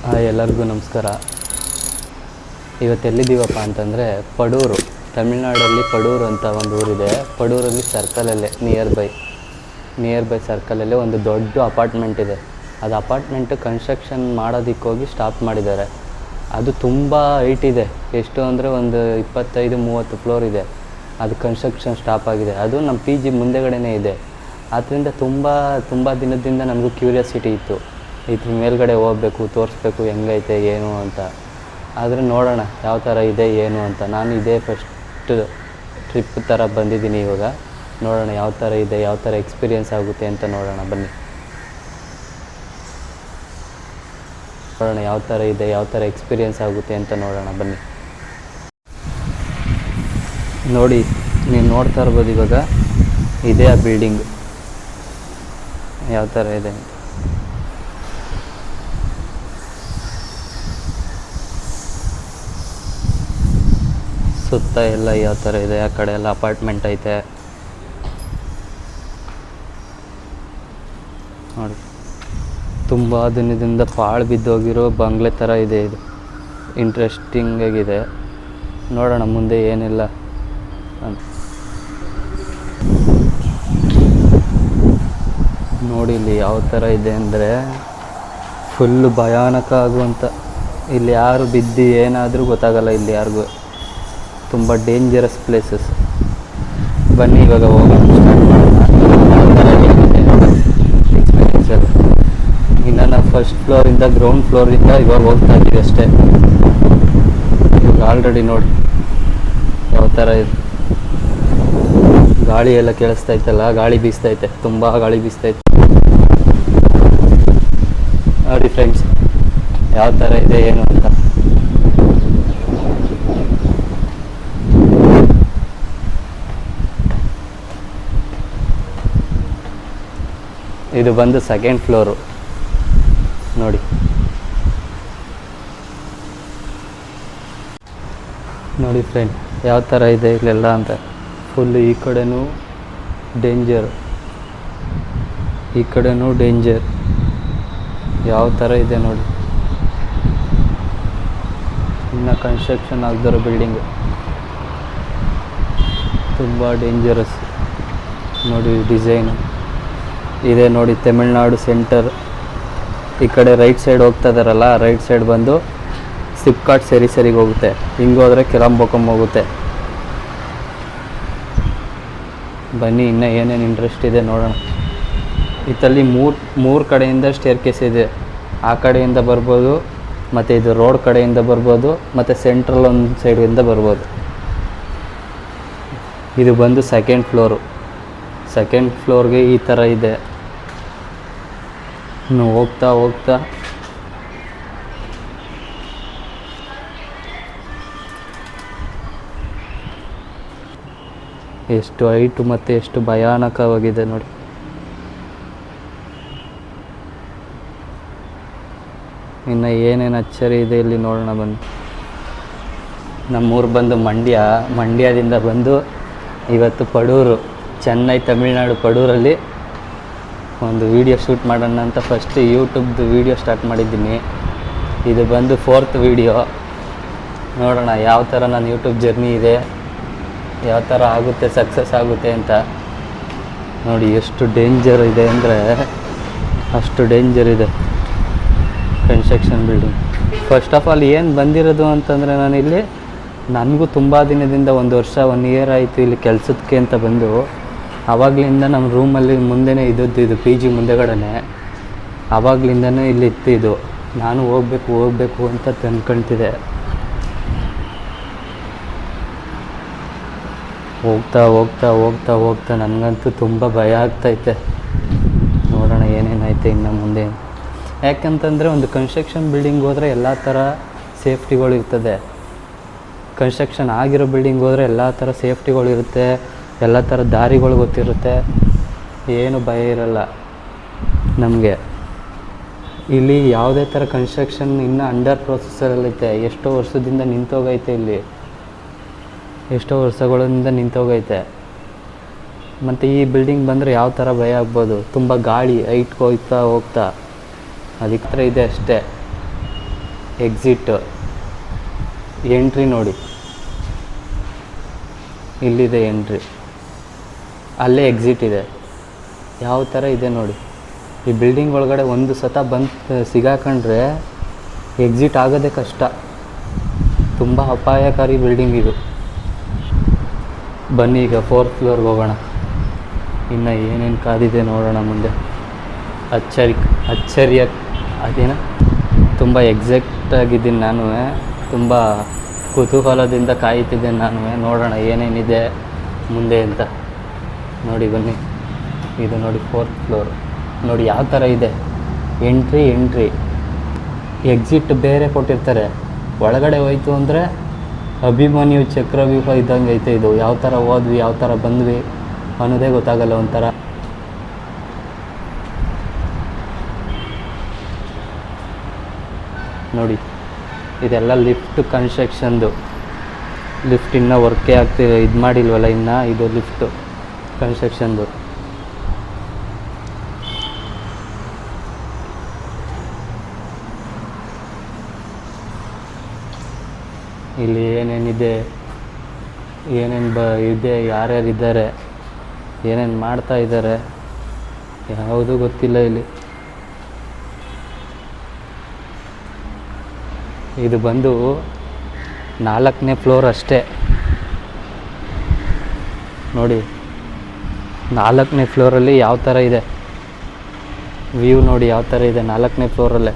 ಎಲ್ಲರಿಗೂ ನಮಸ್ಕಾರ. ಇವತ್ತು ಎಲ್ಲಿದ್ದೀವಪ್ಪ ಅಂತಂದರೆ ಪಡೂರು, ತಮಿಳ್ನಾಡಲ್ಲಿ ಪಡೂರು ಅಂತ ಒಂದು ಊರಿದೆ. ಪಡೂರಲ್ಲಿ ಸರ್ಕಲಲ್ಲೇ ನಿಯರ್ ಬೈ ಸರ್ಕಲಲ್ಲೇ ಒಂದು ದೊಡ್ಡ ಅಪಾರ್ಟ್ಮೆಂಟ್ ಇದೆ. ಅದು ಅಪಾರ್ಟ್ಮೆಂಟು ಕನ್ಸ್ಟ್ರಕ್ಷನ್ ಮಾಡೋದಕ್ಕೋಗಿ ಸ್ಟಾಪ್ ಮಾಡಿದ್ದಾರೆ. ಅದು ತುಂಬ ಹೈಟ್ ಇದೆ, ಎಷ್ಟು ಅಂದರೆ ಒಂದು 25-30 ಫ್ಲೋರ್ ಇದೆ. ಅದು ಕನ್ಸ್ಟ್ರಕ್ಷನ್ ಸ್ಟಾಪ್ ಆಗಿದೆ. ಅದು ನಮ್ಮ PG ಮುಂದೆಗಡೆನೇ ಇದೆ. ಆದ್ದರಿಂದ ತುಂಬ ದಿನದಿಂದ ನನಗೂ ಕ್ಯೂರಿಯಾಸಿಟಿ ಇತ್ತು, ಇದ್ರ ಮೇಲ್ಗಡೆ ಹೋಗ್ಬೇಕು, ತೋರಿಸ್ಬೇಕು ಹೆಂಗೈತೆ ಏನು ಅಂತ. ಆದರೆ ನೋಡೋಣ ಯಾವ ಥರ ಇದೆ ಏನು ಅಂತ. ನಾನು ಇದೇ ಫಸ್ಟ್ ಟ್ರಿಪ್ ಥರ ಬಂದಿದ್ದೀನಿ ಇವಾಗ. ನೋಡೋಣ ಯಾವ ಥರ ಇದೆ, ಯಾವ ಥರ ಎಕ್ಸ್ಪೀರಿಯೆನ್ಸ್ ಆಗುತ್ತೆ ಅಂತ ನೋಡೋಣ ಬನ್ನಿ. ಯಾವ ಥರ ಇದೆ, ಯಾವ ಥರ ಎಕ್ಸ್ಪೀರಿಯೆನ್ಸ್ ಆಗುತ್ತೆ ಅಂತ ನೋಡೋಣ ಬನ್ನಿ. ನೋಡಿ, ನೀವು ನೋಡ್ತಾ ಇರ್ಬೋದು ಇವಾಗ ಇದೇ ಆ ಬಿಲ್ಡಿಂಗ್ ಯಾವ ಥರ ಇದೆ ಅಂತ. ಸುತ್ತ ಎಲ್ಲ ಯಾವ ಥರ ಇದೆ, ಆ ಕಡೆ ಎಲ್ಲ ಅಪಾರ್ಟ್ಮೆಂಟ್ ಐತೆ ನೋಡಿ. ತುಂಬ ದಿನದಿಂದ ಪಾಳು ಬಿದ್ದೋಗಿರೋ ಬಂಗ್ಲೆ ಥರ ಇದೆ. ಇದು ಇಂಟ್ರೆಸ್ಟಿಂಗ್ ಆಗಿದೆ. ನೋಡೋಣ ಮುಂದೆ ಏನಿಲ್ಲ ಅಂತ. ನೋಡಿ ಇಲ್ಲಿ ಯಾವ ಥರ ಇದೆ ಅಂದರೆ ಫುಲ್ಲು ಭಯಾನಕ ಆಗುವಂಥ. ಇಲ್ಲಿ ಯಾರು ಬಿದ್ದು ಏನಾದರೂ ಗೊತ್ತಾಗಲ್ಲ ಇಲ್ಲಿ ಯಾರಿಗೂ. ತುಂಬ ಡೇಂಜರಸ್ ಪ್ಲೇಸಸ್. ಬನ್ನಿ ಇವಾಗ ಹೋಗೋಣ, ಸ್ಟಾರ್ಟ್ ಮಾಡೋಣ. ಎಕ್ಸ್ಪೀರಿಯನ್ಸ್ ಎಲ್ಲ ಇನ್ನು ನಾವು ಫಸ್ಟ್ ಫ್ಲೋರಿಂದ ಗ್ರೌಂಡ್ ಫ್ಲೋರಿಂದ ಇವಾಗ ಹೋಗ್ತಾ ಇದ್ದೀವಿ ಅಷ್ಟೇ. ಇವಾಗ ಆಲ್ರೆಡಿ ನೋಡಿ ಯಾವ ಥರ ಇದೆ. ಗಾಳಿ ಎಲ್ಲ ಕೇಳಿಸ್ತೈತಲ್ಲ, ಗಾಳಿ ಬೀಸ್ತೈತೆ, ತುಂಬ ಗಾಳಿ ಬೀಸ್ತೈತೆ ನೋಡಿ ಫ್ರೆಂಡ್ಸ್ ಯಾವ ಥರ ಇದೆ ಏನು ಅಂತ. ಇದು ಬಂದು ಸೆಕೆಂಡ್ ಫ್ಲೋರು ನೋಡಿ. ನೋಡಿ ಫ್ರೆಂಡ್ ಯಾವ ಥರ ಇದೆ ಇಲ್ಲೆಲ್ಲ ಅಂತ. ಫುಲ್ ಈ ಕಡೆನೂ ಡೇಂಜರ್, ಈ ಕಡೆನೂ ಡೇಂಜರ್. ಯಾವ ಥರ ಇದೆ ನೋಡಿ. ಇನ್ನು ಕನ್ಸ್ಟ್ರಕ್ಷನ್ ಆಗದಿರೋ ಬಿಲ್ಡಿಂಗು, ತುಂಬ ಡೇಂಜರಸ್ ನೋಡಿ. ಡಿಸೈನು ಇದೆ ನೋಡಿ. ತಮಿಳ್ನಾಡು ಸೆಂಟರ್. ಈ ಕಡೆ ರೈಟ್ ಸೈಡ್ ಹೋಗ್ತಾ ಇದ್ದಾರಲ್ಲ, ರೈಟ್ ಸೈಡ್ ಬಂದು ಸಿಪ್ಕಾಟ್ ಸರಿಗೆ ಹೋಗುತ್ತೆ. ಹಿಂಗೋದ್ರೆ ಕೆಳಂಬೊಕಮ್ ಹೋಗುತ್ತೆ. ಬನ್ನಿ ಇನ್ನೂ ಏನೇನು ಇಂಟ್ರೆಸ್ಟ್ ಇದೆ ನೋಡೋಣ. ಇತ್ತಲ್ಲಿ ಮೂರು ಕಡೆಯಿಂದ ಸ್ಟೇರ್ ಕೇಸ್ ಇದೆ. ಆ ಕಡೆಯಿಂದ ಬರ್ಬೋದು, ಮತ್ತು ಇದು ರೋಡ್ ಕಡೆಯಿಂದ ಬರ್ಬೋದು, ಮತ್ತು ಸೆಂಟ್ರಲ್ ಒಂದು ಸೈಡಿಂದ ಬರ್ಬೋದು. ಇದು ಬಂದು ಸೆಕೆಂಡ್ ಫ್ಲೋರು. ಸೆಕೆಂಡ್ ಫ್ಲೋರ್ಗೆ ಈ ಥರ ಇದೆ. ಇನ್ನು ಹೋಗ್ತಾ ಹೋಗ್ತಾ ಎಷ್ಟು ಹೈಟು ಮತ್ತು ಎಷ್ಟು ಭಯಾನಕವಾಗಿದೆ ನೋಡಿ. ಇನ್ನು ಏನೇನು ಅಚ್ಚರಿ ಇದೆ ಇಲ್ಲಿ ನೋಡೋಣ ಬನ್ನಿ. ನಮ್ಮೂರು ಬಂದು ಮಂಡ್ಯದಿಂದ ಬಂದು ಇವತ್ತು ಪಡೂರು, ಚೆನ್ನೈ ತಮಿಳ್ನಾಡು ಪಡೂರಲ್ಲಿ ಒಂದು ವೀಡಿಯೋ ಶೂಟ್ ಮಾಡೋಣ ಅಂತ ಫಸ್ಟ್ ಯೂಟ್ಯೂಬ್ದು ವೀಡಿಯೋ ಸ್ಟಾರ್ಟ್ ಮಾಡಿದ್ದೀನಿ. ಇದು ಬಂದು 4th ವೀಡಿಯೋ. ನೋಡೋಣ ಯಾವ ಥರ ನನ್ನ ಯೂಟ್ಯೂಬ್ ಜರ್ನಿ ಇದೆ, ಯಾವ ಥರ ಆಗುತ್ತೆ, ಸಕ್ಸಸ್ ಆಗುತ್ತೆ ಅಂತ. ನೋಡಿ ಎಷ್ಟು ಡೇಂಜರ್ ಇದೆ ಅಂದರೆ ಅಷ್ಟು ಡೇಂಜರ್ ಇದೆ construction building. First of all ಏನು ಬಂದಿರೋದು ಅಂತಂದರೆ, ನಾನಿಲ್ಲಿ ನನಗೂ ತುಂಬ ದಿನದಿಂದ 1 ವರ್ಷ 1 ಇಯರ್ ಆಯಿತು ಇಲ್ಲಿ ಕೆಲಸಕ್ಕೆ ಅಂತ ಬಂದು. ಆವಾಗಲಿಂದ ನಮ್ಮ ರೂಮಲ್ಲಿ ಮುಂದೆನೇ ಇದ್ದದ್ದು, ಇದು PG ಮುಂದೆಗಡೆ. ಆವಾಗಲಿಂದನೇ ಇಲ್ಲಿ ಇತ್ತು. ನಾನು ಹೋಗಬೇಕು ಅಂತ ಅಂದ್ಕೊಳ್ತಿದ್ದೆ. ಹೋಗ್ತಾ ನನಗಂತೂ ತುಂಬ ಭಯ ಆಗ್ತೈತೆ. ನೋಡೋಣ ಏನೇನೈತೆ ಇನ್ನು ಮುಂದೆ. ಯಾಕಂತಂದರೆ ಒಂದು ಕನ್ಸ್ಟ್ರಕ್ಷನ್ ಬಿಲ್ಡಿಂಗ್ ಹೋದರೆ ಎಲ್ಲ ಥರ ಸೇಫ್ಟಿಗಳು ಇರ್ತದೆ. ಕನ್ಸ್ಟ್ರಕ್ಷನ್ ಆಗಿರೋ ಬಿಲ್ಡಿಂಗ್ ಹೋದರೆ ಎಲ್ಲ ಥರ ಸೇಫ್ಟಿಗಳು ಇರುತ್ತೆ, ಎಲ್ಲ ಥರ ದಾರಿಗಳು ಗೊತ್ತಿರುತ್ತೆ, ಏನು ಭಯ ಇರಲ್ಲ ನಮಗೆ. ಇಲ್ಲಿ ಯಾವುದೇ ಥರ ಕನ್ಸ್ಟ್ರಕ್ಷನ್ ಇನ್ನೂ ಅಂಡರ್ ಪ್ರೊಸೆಸರಲ್ಲೈತೆ. ಎಷ್ಟೋ ವರ್ಷದಿಂದ ನಿಂತೋಗೈತೆ ಇಲ್ಲಿ, ಎಷ್ಟೋ ವರ್ಷಗಳಿಂದ ನಿಂತೋಗೈತೆ. ಮತ್ತು ಈ ಬಿಲ್ಡಿಂಗ್ ಬಂದರೆ ಯಾವ ಥರ ಭಯ ಆಗ್ಬೋದು. ತುಂಬ ಗಾಳಿ ಹೈಟ್ ಹೋಗ್ತಾ ಅದಕ್ಕೆ ಇದೆ ಅಷ್ಟೇ. ಎಕ್ಸಿಟ್, ಎಂಟ್ರಿ ನೋಡಿ, ಇಲ್ಲಿದೆ ಎಂಟ್ರಿ, ಅಲ್ಲೇ ಎಕ್ಸಿಟ್ ಇದೆ. ಯಾವ ಥರ ಇದೆ ನೋಡಿ. ಈ ಬಿಲ್ಡಿಂಗ್ ಒಳಗಡೆ ಒಂದು ಸತ ಬಂದು ಸಿಗಾಕೊಂಡ್ರೆ ಎಕ್ಸಿಟ್ ಆಗೋದೇ ಕಷ್ಟ. ತುಂಬ ಅಪಾಯಕಾರಿ ಬಿಲ್ಡಿಂಗ್ ಇದು. ಬನ್ನಿ ಈಗ 4th ಫ್ಲೋರ್ಗೆ ಹೋಗೋಣ. ಇನ್ನು ಏನೇನು ಕಾದಿದೆ ನೋಡೋಣ ಮುಂದೆ. ಅಚ್ಚರಿಯ ಅದೇನ ತುಂಬ ಎಕ್ಸಾಕ್ಟ್ ಆಗಿದ್ದೀನಿ ನಾನು, ತುಂಬ ಕುತೂಹಲದಿಂದ ಕಾಯುತ್ತಿದ್ದೇನೆ ನಾನು. ನೋಡೋಣ ಏನೇನಿದೆ ಮುಂದೆ ಅಂತ. ನೋಡಿ ಬನ್ನಿ, ಇದು ನೋಡಿ 4th ಫ್ಲೋರ್. ನೋಡಿ ಯಾವ ಥರ ಇದೆ. ಎಂಟ್ರಿ, ಎಕ್ಸಿಟ್ ಬೇರೆ ಕೊಟ್ಟಿರ್ತಾರೆ. ಒಳಗಡೆ ಹೋಯ್ತು ಅಂದರೆ ಅಭಿಮನ್ಯು ಚಕ್ರವ್ಯೂಹ ಇದ್ದಂಗೆ ಐತೆ ಇದು. ಯಾವ ಥರ ಹೋದ್ವಿ, ಯಾವ ಥರ ಬಂದ್ವಿ ಅನ್ನೋದೇ ಗೊತ್ತಾಗಲ್ಲ ಒಂಥರ. ನೋಡಿ ಇದೆಲ್ಲ ಲಿಫ್ಟ್ ಕನ್ಸ್ಟ್ರಕ್ಷನ್ದು. ಲಿಫ್ಟ್ ಇನ್ನೂ ವರ್ಕೇ ಆಗ್ತಿದೆ, ಇದು ಮಾಡಿಲ್ವಲ್ಲ ಇನ್ನು. ಇದು ಲಿಫ್ಟು ಕನ್ಸ್ಟ್ರಕ್ಷನ್ದು. ಇಲ್ಲಿ ಏನೇನಿದೆ, ಏನೇನು ಇದೆ, ಯಾರ್ಯಾರಿದ್ದಾರೆ, ಏನೇನು ಮಾಡ್ತಾ ಇದ್ದಾರೆ ಯಾವುದೂ ಗೊತ್ತಿಲ್ಲ ಇಲ್ಲಿ. ಇದು ಬಂದು 4ನೇ ಫ್ಲೋರ್ ಅಷ್ಟೇ. ನೋಡಿ 4ನೇ ಫ್ಲೋರಲ್ಲಿ ಯಾವ ಥರ ಇದೆ ವ್ಯೂ. ನೋಡಿ ಯಾವ ಥರ ಇದೆ 4ನೇ ಫ್ಲೋರಲ್ಲೇ.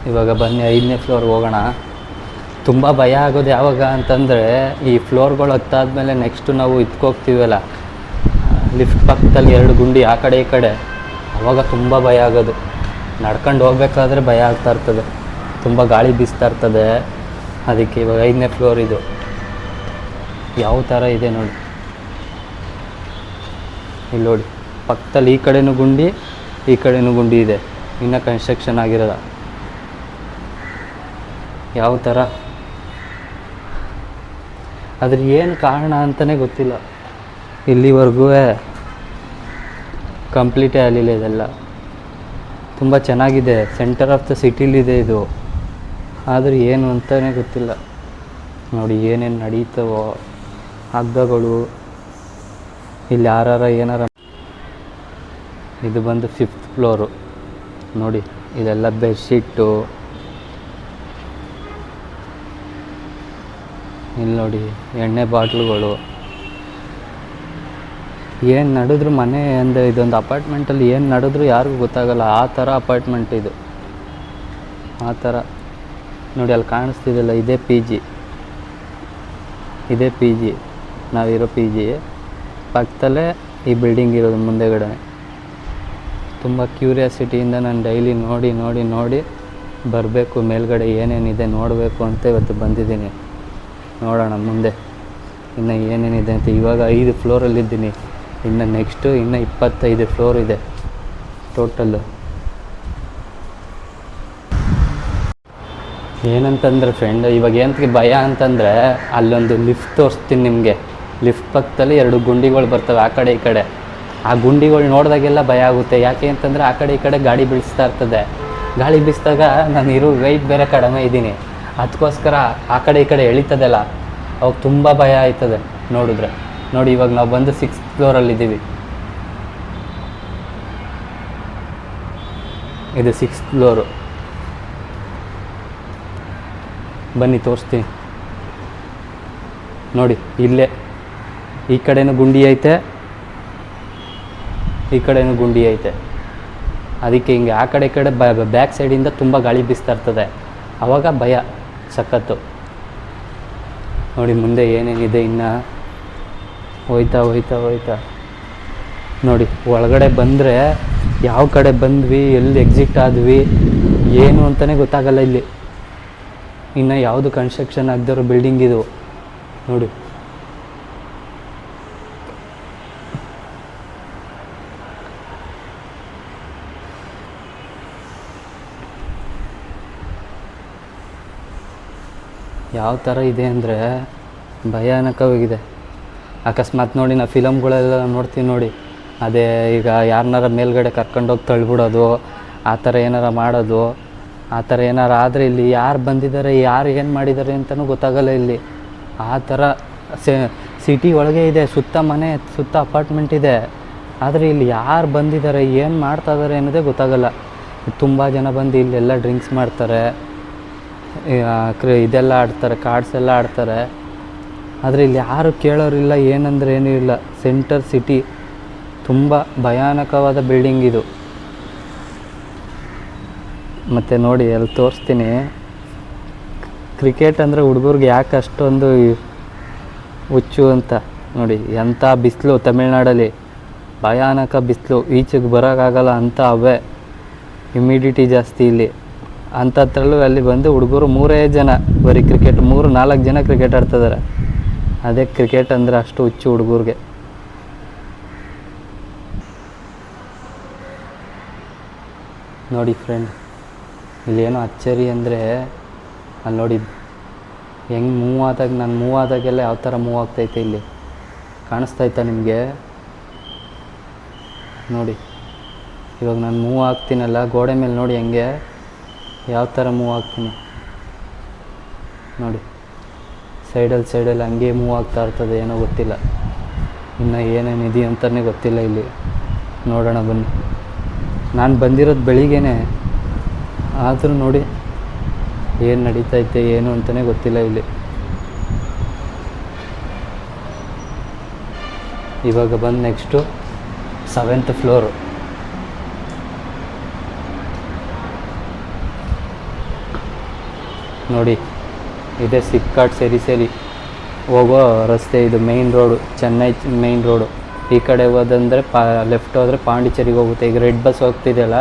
ಇವಾಗ ಬನ್ನಿ 5ನೇ ಫ್ಲೋರ್ಗೆ ಹೋಗೋಣ. ತುಂಬ ಭಯ ಆಗೋದು ಯಾವಾಗ ಅಂತಂದರೆ, ಈ ಫ್ಲೋರ್ಗಳು ಹತ್ತಾದ್ಮೇಲೆ ನೆಕ್ಸ್ಟು ನಾವು ಇದ್ಕೋಗ್ತೀವಲ್ಲ, ಲಿಫ್ಟ್ ಪಕ್ಕದಲ್ಲಿ 2 ಗುಂಡಿ ಆ ಕಡೆ ಈ ಕಡೆ, ಆವಾಗ ತುಂಬ ಭಯ ಆಗೋದು. ನಡ್ಕೊಂಡು ಹೋಗ್ಬೇಕಾದ್ರೆ ಭಯ ಆಗ್ತಾ ಇರ್ತದೆ, ತುಂಬ ಗಾಳಿ ಬೀಸ್ತಾ ಇರ್ತದೆ. ಅದಕ್ಕೆ ಇವಾಗ 5ನೇ ಫ್ಲೋರ್ ಇದು ಯಾವ ಥರ ಇದೆ ನೋಡಿ. ಇಲ್ಲಿ ನೋಡಿ ಪಕ್ಕದಲ್ಲಿ ಈ ಕಡೆನೂ ಗುಂಡಿ, ಈ ಕಡೆನೂ ಗುಂಡಿ ಇದೆ, ಇನ್ನೂ ಕನ್ಸ್ಟ್ರಕ್ಷನ್ ಆಗಿರೋಲ್ಲ. ಯಾವ ಥರ, ಅದ್ರ ಏನು ಕಾರಣ ಅಂತಲೇ ಗೊತ್ತಿಲ್ಲ. ಇಲ್ಲಿವರೆಗೂ ಕಂಪ್ಲೀಟೇ ಆಗಲಿಲ್ಲ ಇದೆಲ್ಲ. ತುಂಬ ಚೆನ್ನಾಗಿದೆ, ಸೆಂಟರ್ ಆಫ್ ದ ಸಿಟಿಲಿದೆ ಇದು, ಆದರೆ ಏನು ಅಂತಲೇ ಗೊತ್ತಿಲ್ಲ. ನೋಡಿ ಏನೇನು ನಡೀತವೋ ಹಗ್ಗಗಳು, ಇಲ್ಲಿ ಯಾರಾರ ಏನಾರ. ಇದು ಬಂದು 5th ಫ್ಲೋರು. ನೋಡಿ ಇದೆಲ್ಲ ಬೆಡ್ಶೀಟು. ಇಲ್ಲಿ ನೋಡಿ ಎಣ್ಣೆ ಬಾಟ್ಲುಗಳು. ಏನು ನಡೆದ್ರು ಮನೆ ಅಂದರೆ ಇದೊಂದು ಅಪಾರ್ಟ್ಮೆಂಟಲ್ಲಿ ಏನು ನಡೆದ್ರು ಯಾರಿಗೂ ಗೊತ್ತಾಗಲ್ಲ, ಆ ಥರ ಅಪಾರ್ಟ್ಮೆಂಟ್ ಇದು. ಆ ಥರ ನೋಡಿ ಅಲ್ಲಿ ಕಾಣಿಸ್ತಿದೆಯಲ್ಲ, ಇದೇ ಪಿ ಜಿ ನಾವಿರೋ ಪಿ ಜಿ ಪಕ್ಕದಲ್ಲೇ ಈ ಬಿಲ್ಡಿಂಗ್ ಇರೋದು ಮುಂದೆಗಡೆ. ತುಂಬ ಕ್ಯೂರಿಯಾಸಿಟಿಯಿಂದ ನಾನು ಡೈಲಿ ನೋಡಿ ಬರಬೇಕು, ಮೇಲ್ಗಡೆ ಏನೇನಿದೆ ನೋಡಬೇಕು ಅಂತ ಇವತ್ತು ಬಂದಿದ್ದೀನಿ. ನೋಡೋಣ ಮುಂದೆ ಇನ್ನು ಏನೇನಿದೆ ಅಂತ. ಇವಾಗ 5 ಫ್ಲೋರಲ್ಲಿದ್ದೀನಿ, ಇನ್ನು ನೆಕ್ಸ್ಟು ಇನ್ನು 25 ಫ್ಲೋರ್ ಇದೆ ಟೋಟಲ್ಲು. ಏನಂತಂದರೆ ಫ್ರೆಂಡ್, ಇವಾಗ ಏನಕ್ಕೆ ಭಯ ಅಂತಂದರೆ, ಅಲ್ಲೊಂದು ಲಿಫ್ಟ್ ತೋರಿಸ್ತೀನಿ ನಿಮಗೆ. ಲಿಫ್ಟ್ ಪಕ್ಕದಲ್ಲಿ 2 ಗುಂಡಿಗಳು ಬರ್ತವೆ ಆ ಕಡೆ ಈ ಕಡೆ. ಆ ಗುಂಡಿಗಳು ನೋಡಿದಾಗೆಲ್ಲ ಭಯ ಆಗುತ್ತೆ. ಯಾಕೆ ಅಂತಂದರೆ ಆ ಕಡೆ ಈ ಕಡೆ ಗಾಡಿ ಬೀಳಿಸ್ತಾ ಇರ್ತದೆ. ಗಾಳಿ ಬೀಸಿದಾಗ ನಾನು ಇರೋ ವೆಯ್ಟ್ ಬೇರೆ ಕಡಿಮೆ ಇದ್ದೀನಿ, ಅದಕ್ಕೋಸ್ಕರ ಆ ಕಡೆ ಈ ಕಡೆ ಎಳಿತದಲ್ಲ, ಅವಾಗ ತುಂಬ ಭಯ ಆಯ್ತದೆ ನೋಡಿದ್ರೆ. ನೋಡಿ ಇವಾಗ ನಾವು ಬಂದು 6th ಫ್ಲೋರಲ್ಲಿದ್ದೀವಿ. ಇದು 6th ಫ್ಲೋರು. ಬನ್ನಿ ತೋರಿಸ್ತೀನಿ. ನೋಡಿ ಇಲ್ಲೇ ಈ ಕಡೆನೂ ಗುಂಡಿ ಐತೆ, ಈ ಕಡೆನೂ ಗುಂಡಿ ಐತೆ. ಅದಕ್ಕೆ ಹಿಂಗೆ ಆ ಕಡೆ ಈ ಕಡೆ ಬ್ಯಾಕ್ ಸೈಡಿಂದ ತುಂಬ ಗಾಳಿ ಬೀಸ್ತಾ ಇರ್ತದೆ, ಆವಾಗ ಭಯ ಸಖತ್ತು. ನೋಡಿ ಮುಂದೆ ಏನೇನಿದೆ ಇನ್ನು. ಹೋಯ್ತಾ ನೋಡಿ ಒಳಗಡೆ ಬಂದರೆ ಯಾವ ಕಡೆ ಬಂದ್ವಿ, ಎಲ್ಲಿ ಎಕ್ಸಿಟ್ ಆದ್ವಿ ಏನು ಅಂತಲೇ ಗೊತ್ತಾಗಲ್ಲ ಇಲ್ಲಿ. ಇನ್ನು ಯಾವುದು ಕನ್ಸ್ಟ್ರಕ್ಷನ್ ಆಗದಿರೋ ಬಿಲ್ಡಿಂಗ್ ಇದು ನೋಡಿ. ಯಾವ ಥರ ಇದೆ ಅಂದರೆ ಭಯಾನಕವಾಗಿದೆ. ಅಕಸ್ಮಾತ್ ನೋಡಿ ನಾವು ಫಿಲಮ್ಗಳೆಲ್ಲ ನೋಡ್ತೀವಿ ನೋಡಿ, ಅದೇ ಈಗ ಯಾರನ್ನಾರ ಮೇಲ್ಗಡೆ ಕರ್ಕೊಂಡೋಗಿ ತಳ್ಳಿಬಿಡೋದು, ಆ ಥರ ಏನಾರ ಮಾಡೋದು, ಆ ಥರ ಏನಾರು ಆದರೆ ಇಲ್ಲಿ ಯಾರು ಬಂದಿದ್ದಾರೆ, ಯಾರು ಏನು ಮಾಡಿದ್ದಾರೆ ಅಂತಲೂ ಗೊತ್ತಾಗಲ್ಲ ಇಲ್ಲಿ. ಆ ಥರ ಸಿಟಿ ಒಳಗೆ ಇದೆ, ಸುತ್ತ ಮನೆ, ಸುತ್ತ ಅಪಾರ್ಟ್ಮೆಂಟ್ ಇದೆ. ಆದರೆ ಇಲ್ಲಿ ಯಾರು ಬಂದಿದ್ದಾರೆ, ಏನು ಮಾಡ್ತಾ ಇದ್ದಾರೆ ಅನ್ನೋದೇ ಗೊತ್ತಾಗಲ್ಲ. ತುಂಬ ಜನ ಬಂದು ಇಲ್ಲೆಲ್ಲ ಡ್ರಿಂಕ್ಸ್ ಮಾಡ್ತಾರೆ, ಇದೆಲ್ಲ ಆಡ್ತಾರೆ, ಕಾರ್ಡ್ಸ್ ಎಲ್ಲ ಆಡ್ತಾರೆ. ಆದರೆ ಇಲ್ಲಿ ಯಾರು ಕೇಳೋರಿಲ್ಲ, ಏನಂದ್ರೆ ಏನೂ ಇಲ್ಲ. ಸೆಂಟರ್ ಸಿಟಿ, ತುಂಬ ಭಯಾನಕವಾದ ಬಿಲ್ಡಿಂಗ್ ಇದು. ಮತ್ತು ನೋಡಿ ಅಲ್ಲಿ ತೋರಿಸ್ತೀನಿ, ಕ್ರಿಕೆಟ್ ಅಂದರೆ ಹುಡುಗರಿಗೆ ಯಾಕೆ ಅಷ್ಟೊಂದು ಹುಚ್ಚು ಅಂತ. ನೋಡಿ ಎಂಥ ಬಿಸಿಲು, ತಮಿಳ್ನಾಡಲ್ಲಿ ಭಯಾನಕ ಬಿಸಿಲು, ಈಚೆಗೆ ಬರೋಕ್ಕಾಗಲ್ಲ ಅಂತ ಅವೇ, ಹ್ಯುಮಿಡಿಟಿ ಜಾಸ್ತಿ ಇಲ್ಲಿ. ಅಂಥದ್ರಲ್ಲೂ ಅಲ್ಲಿ ಬಂದು ಹುಡುಗರು 3 ಜನ ಬರೀ ಕ್ರಿಕೆಟ್, 3-4 ಜನ ಕ್ರಿಕೆಟ್ ಆಡ್ತಿದ್ದಾರೆ. ಅದೇ ಕ್ರಿಕೆಟ್ ಅಂದರೆ ಅಷ್ಟು ಹುಚ್ಚು ಹುಡುಗರಿಗೆ. ನೋಡಿ ಫ್ರೆಂಡ್, ಇಲ್ಲೇನೋ ಅಚ್ಚರಿ ಅಂದರೆ ಅಲ್ಲಿ ನೋಡಿ ಹೆಂಗೆ ನಾನು ಮೂವ್ ಆದಾಗೆಲ್ಲ ಯಾವ ಥರ ಮೂವ್ ಆಗ್ತೈತೆ ಇಲ್ಲಿ ಕಾಣಿಸ್ತೈತಾ ನಿಮಗೆ? ನೋಡಿ ಇವಾಗ ನಾನು ಮೂವ್ ಆಗ್ತೀನಲ್ಲ, ಗೋಡೆ ಮೇಲೆ ನೋಡಿ ಹೆಂಗೆ ಯಾವ ಥರ ಮೂವ್ ಆಗ್ತೀನಿ ನೋಡಿ. ಸೈಡಲ್ಲಿ ಹಂಗೆ ಮೂವ್ ಆಗ್ತಾ ಇರ್ತದೆ, ಏನೋ ಗೊತ್ತಿಲ್ಲ. ಇನ್ನು ಏನೇನಿದೆ ಅಂತಲೇ ಗೊತ್ತಿಲ್ಲ ಇಲ್ಲಿ. ನೋಡೋಣ ಬನ್ನಿ. ನಾನು ಬಂದಿರೋದು ಬೆಳಿಗ್ಗೆನೇ, ಆದರೂ ನೋಡಿ ಏನು ನಡೀತೈತೆ ಏನು ಅಂತಲೇ ಗೊತ್ತಿಲ್ಲ ಇಲ್ಲಿ. ಇವಾಗ ಬಂದು ನೆಕ್ಸ್ಟು 7th ಫ್ಲೋರು. ನೋಡಿ ಇದೆ ಸಿಪ್ಕಾಟ್ ಸೇರಿ ಹೋಗೋ ರಸ್ತೆ. ಇದು main road, Chennai main road. ಈ ಕಡೆ ಹೋದಂದರೆ ಲೆಫ್ಟ್ ಹೋದರೆ ಪಾಂಡಿಚೇರಿಗೆ ಹೋಗುತ್ತೆ. ಈಗ ರೆಡ್ ಬಸ್ ಹೋಗ್ತಿದೆಯಲ್ಲ,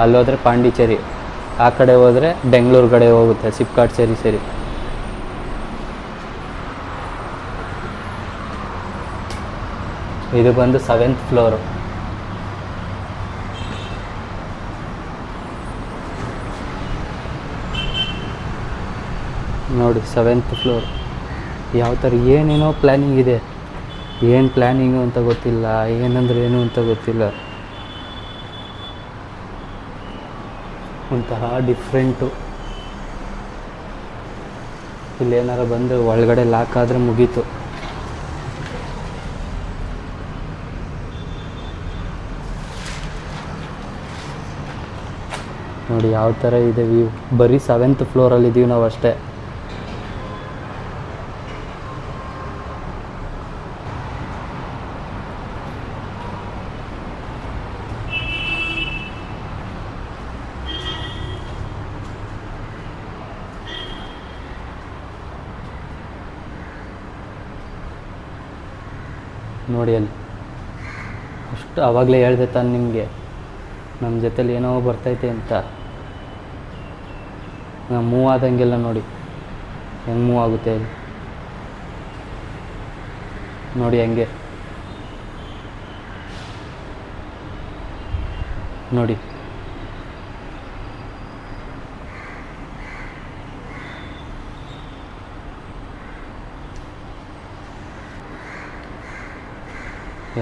ಅಲ್ಲೋದ್ರೆ ಪಾಂಡಿಚೇರಿ, ಆ ಕಡೆ ಹೋದರೆ ಬೆಂಗಳೂರು ಕಡೆ ಹೋಗುತ್ತೆ, ಸಿಪ್ಕಾಟ್ ಸೇರಿ. ಇದು ಬಂದು 7th ಫ್ಲೋರು. ನೋಡಿ 7th ಫ್ಲೋರ್. ಯಾವ ಥರ ಏನೇನೋ ಪ್ಲ್ಯಾನಿಂಗ್ ಇದೆ, ಏನು ಪ್ಲ್ಯಾನಿಂಗು ಅಂತ ಗೊತ್ತಿಲ್ಲ, ಏನಂದ್ರೆ ಏನು ಅಂತ ಗೊತ್ತಿಲ್ಲ. ಒಂಥರ ಡಿಫ್ರೆಂಟು. ಇಲ್ಲೇನಾರು ಬಂದು ಒಳಗಡೆ ಲಾಕ್ ಆದರೆ ಮುಗೀತು. ನೋಡಿ ಯಾವ ಥರ ಇದೆ ವ್ಯೂ. ಬರೀ 7th ಫ್ಲೋರಲ್ಲಿ ಇದ್ದೀವಿ ನಾವು ಅಷ್ಟೇ. ನೋಡಿ ಅಲ್ಲಿ ಅಷ್ಟು ಆವಾಗಲೇ ಹೇಳ್ದೆ ತಾನು ನಿಮಗೆ, ನಮ್ಮ ಜೊತೆಲಿ ಏನೋ ಬರ್ತೈತೆ ಅಂತ. ನಾವು ಮೂವ್ ಆದಂಗೆಲ್ಲ ನೋಡಿ ಹೆಂಗೆ ಮೂವ್ ಆಗುತ್ತೆ ಅಲ್ಲಿ. ನೋಡಿ ಹೆಂಗೆ ನೋಡಿ.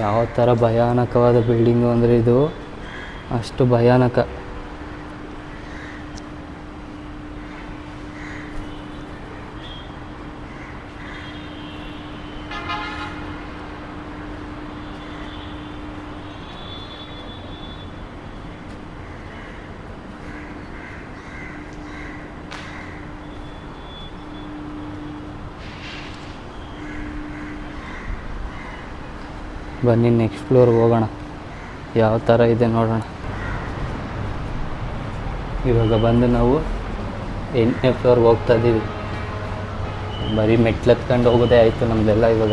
ಯಾವ ಥರ ಭಯಾನಕವಾದ ಬಿಲ್ಡಿಂಗು ಅಂದರೆ ಇದು, ಅಷ್ಟು ಭಯಾನಕ. ಬನ್ನಿ ನೆಕ್ಸ್ಟ್ ಫ್ಲೋರ್ಗೆ ಹೋಗೋಣ, ಯಾವ ಥರ ಇದೆ ನೋಡೋಣ. ಇವಾಗ ಬಂದು ನಾವು 8ನೇ ಫ್ಲೋರ್ಗೆ ಹೋಗ್ತಾ ಇದ್ದೀವಿ. ಬರೀ ಮೆಟ್ಲು ಹತ್ಕೊಂಡು ಹೋಗೋದೇ ಆಯಿತು ನಮ್ಮದೆಲ್ಲ ಇವಾಗ.